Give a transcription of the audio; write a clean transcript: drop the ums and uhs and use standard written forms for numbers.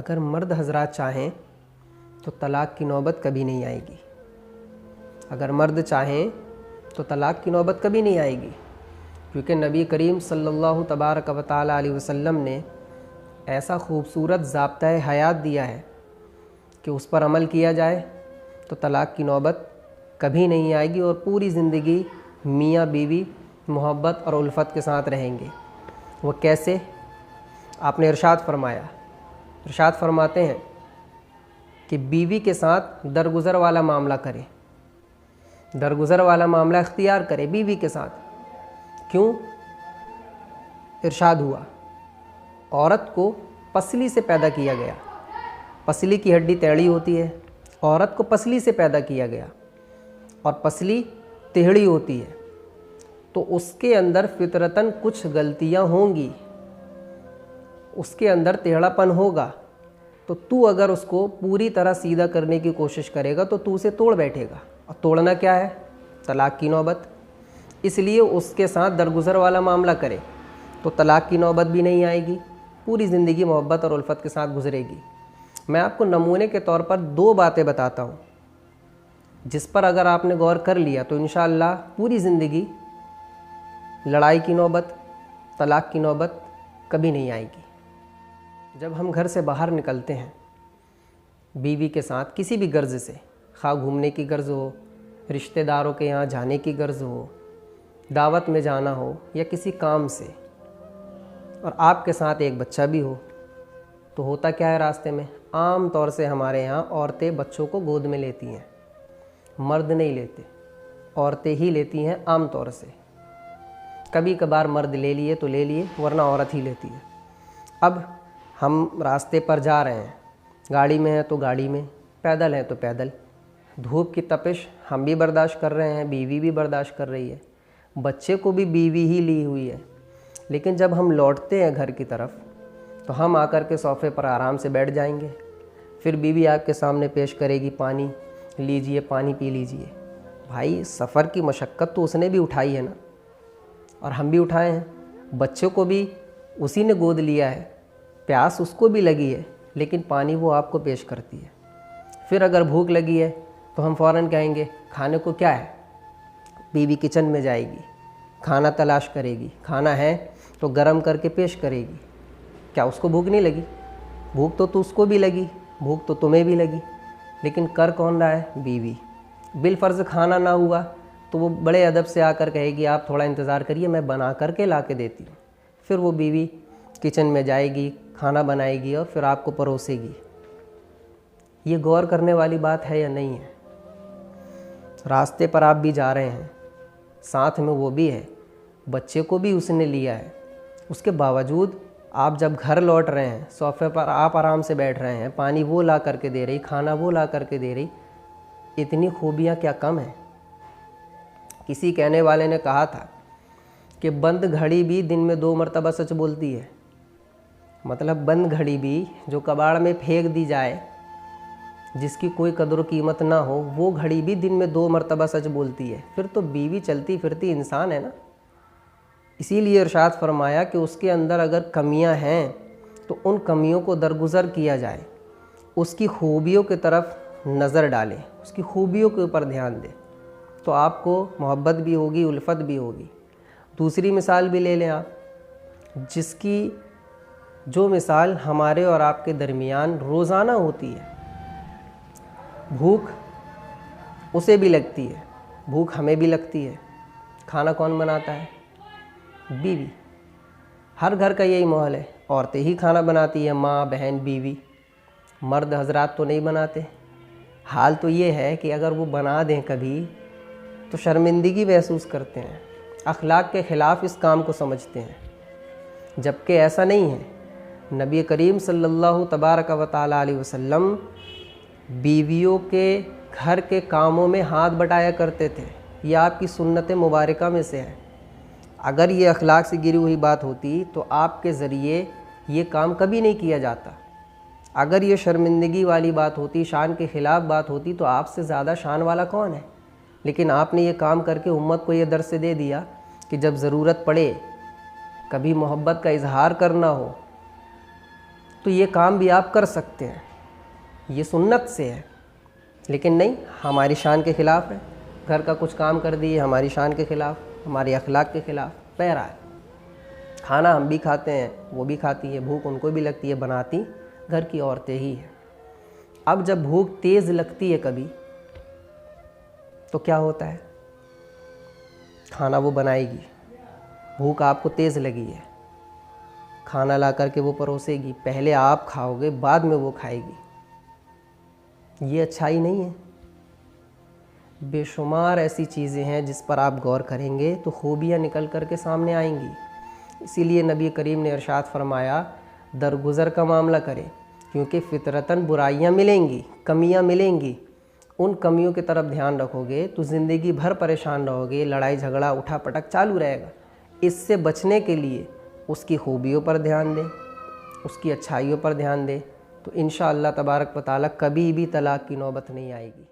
अगर मर्द हजरात चाहें तो तलाक़ की नौबत कभी नहीं आएगी। अगर मर्द चाहें तो तलाक़ की नौबत कभी नहीं आएगी, क्योंकि नबी करीम सल्लल्लाहु तबारक व तआला अलैहि वसल्लम ने ऐसा खूबसूरत ज़ाब्ता हयात दिया है कि उस पर अमल किया जाए तो तलाक़ की नौबत कभी नहीं आएगी और पूरी ज़िंदगी मियाँ बीवी मोहब्बत और उल्फत के साथ रहेंगे। वो कैसे? आपने इरशाद फरमाते हैं कि बीवी के साथ दरगुज़र वाला मामला करे, दरगुज़र वाला मामला इख्तियार करे बीवी के साथ। क्यों? इरशाद हुआ, औरत को पसली से पैदा किया गया, पसली की हड्डी टेढ़ी होती है, औरत को पसली से पैदा किया गया और पसली टेढ़ी होती है, तो उसके अंदर फितरतन कुछ गलतियां होंगी, उसके अंदर टेढ़ापन होगा। तो तू अगर उसको पूरी तरह सीधा करने की कोशिश करेगा तो तू उसे तोड़ बैठेगा, और तोड़ना क्या है? तलाक़ की नौबत। इसलिए उसके साथ दरगुज़र वाला मामला करे तो तलाक़ की नौबत भी नहीं आएगी, पूरी ज़िंदगी मोहब्बत और उल्फत के साथ गुजरेगी। मैं आपको नमूने के तौर पर 2 बातें बताता हूँ, जिस पर अगर आपने गौर कर लिया तो इंशाअल्लाह पूरी ज़िंदगी लड़ाई की नौबत, तलाक़ की नौबत कभी नहीं आएगी। जब हम घर से बाहर निकलते हैं बीवी के साथ किसी भी गर्ज़ से, खा घूमने की गर्ज़ हो, रिश्तेदारों के यहाँ जाने की गर्ज़ हो, दावत में जाना हो या किसी काम से, और आपके साथ एक बच्चा भी हो, तो होता क्या है रास्ते में? आम तौर से हमारे यहाँ औरतें बच्चों को गोद में लेती हैं, मर्द नहीं लेते, औरतें ही लेती हैं आम तौर से। कभी कभार मर्द ले लिए तो ले लिए, वरना औरत ही लेती है। अब हम रास्ते पर जा रहे हैं, गाड़ी में है तो गाड़ी में, पैदल है तो पैदल, धूप की तपिश हम भी बर्दाश्त कर रहे हैं, बीवी भी बर्दाश्त कर रही है, बच्चे को भी बीवी ही ली हुई है। लेकिन जब हम लौटते हैं घर की तरफ तो हम आकर के सोफ़े पर आराम से बैठ जाएंगे, फिर बीवी आपके सामने पेश करेगी, पानी लीजिए, पानी पी लीजिए। भाई, सफ़र की मशक्क़त तो उसने भी उठाई है ना, और हम भी उठाए हैं, बच्चे को भी उसी ने गोद लिया है, प्यास उसको भी लगी है, लेकिन पानी वो आपको पेश करती है। फिर अगर भूख लगी है तो हम फ़ौरन कहेंगे खाने को क्या है? बीवी किचन में जाएगी, खाना तलाश करेगी, खाना है तो गरम करके पेश करेगी। क्या उसको भूख नहीं लगी? भूख तो उसको भी लगी, भूख तो तुम्हें भी लगी, लेकिन कर कौन रहा है? बीवी। बिलफ़र्ज़ खाना ना हुआ तो वो बड़े अदब से आकर कहेगी आप थोड़ा इंतज़ार करिए, मैं बना करके ला के देती हूँ। फिर वो बीवी किचन में जाएगी, खाना बनाएगी और फिर आपको परोसेगी। ये गौर करने वाली बात है या नहीं है? रास्ते पर आप भी जा रहे हैं, साथ में वो भी है, बच्चे को भी उसने लिया है, उसके बावजूद आप जब घर लौट रहे हैं, सोफ़े पर आप आराम से बैठ रहे हैं, पानी वो ला करके दे रही, खाना वो ला करके दे रही, इतनी खूबियाँ क्या कम हैं? किसी कहने वाले ने कहा था कि बंद घड़ी भी दिन में 2 मरतबा सच बोलती है। मतलब बंद घड़ी भी जो कबाड़ में फेंक दी जाए, जिसकी कोई कदर कीमत ना हो, वो घड़ी भी दिन में 2 मरतबा सच बोलती है। फिर तो बीवी चलती फिरती इंसान है ना। इसीलिए इरशाद फरमाया कि उसके अंदर अगर कमियां हैं तो उन कमियों को दरगुज़र किया जाए, उसकी खूबियों की तरफ नज़र डालें, उसकी खूबियों के ऊपर ध्यान दें, तो आपको मोहब्बत भी होगी, उल्फत भी होगी। दूसरी मिसाल भी ले लें आप, जिसकी जो मिसाल हमारे और आपके दरमियान रोज़ाना होती है। भूख उसे भी लगती है, भूख हमें भी लगती है। खाना कौन बनाता है? बीवी। हर घर का यही माहौल है, औरतें ही खाना बनाती है, माँ, बहन, बीवी। मर्द हजरात तो नहीं बनाते। हाल तो ये है कि अगर वो बना दें कभी तो शर्मिंदगी महसूस करते हैं, अखलाक के ख़िलाफ़ इस काम को समझते हैं, जबकि ऐसा नहीं है। नबी करीम सल्लल्लाहु तबारक व तआला अलैहि वसल्लम बीवियों के घर के कामों में हाथ बटाया करते थे। ये आपकी सुन्नत मुबारका में से है। अगर ये अखलाक से गिरी हुई बात होती तो आपके ज़रिए ये काम कभी नहीं किया जाता। अगर ये शर्मिंदगी वाली बात होती, शान के ख़िलाफ़ बात होती, तो आपसे ज़्यादा शान वाला कौन है? लेकिन आपने ये काम करके उम्मत को ये दर्स दे दिया कि जब ज़रूरत पड़े, कभी मोहब्बत का इजहार करना हो, तो ये काम भी आप कर सकते हैं, ये सुन्नत से है। लेकिन नहीं, हमारी शान के ख़िलाफ़ है। घर का कुछ काम कर दिए, हमारी शान के ख़िलाफ़, हमारी अखलाक के ख़िलाफ़। पैरा है, खाना हम भी खाते हैं, वो भी खाती है, भूख उनको भी लगती है, बनाती घर की औरतें ही हैं। अब जब भूख तेज़ लगती है कभी, तो क्या होता है, खाना वो बनाएगी। भूख आपको तेज़ लगी है, खाना ला करके वो परोसेगी, पहले आप खाओगे, बाद में वो खाएगी। ये अच्छाई नहीं है। बेशुमार ऐसी चीज़ें हैं जिस पर आप गौर करेंगे तो खूबियाँ निकल कर के सामने आएंगी। इसीलिए नबी करीम ने इरशाद फरमाया, दरगुज़र का मामला करें, क्योंकि फितरतन बुराइयाँ मिलेंगी, कमियाँ मिलेंगी। उन कमियों की तरफ ध्यान रखोगे तो ज़िंदगी भर परेशान रहोगे, लड़ाई झगड़ा उठा पटक चालू रहेगा। इससे बचने के लिए उसकी खूबियों पर ध्यान दें, उसकी अच्छाइयों पर ध्यान दें, तो इंशाअल्लाह तबारक व तआला कभी भी तलाक़ की नौबत नहीं आएगी।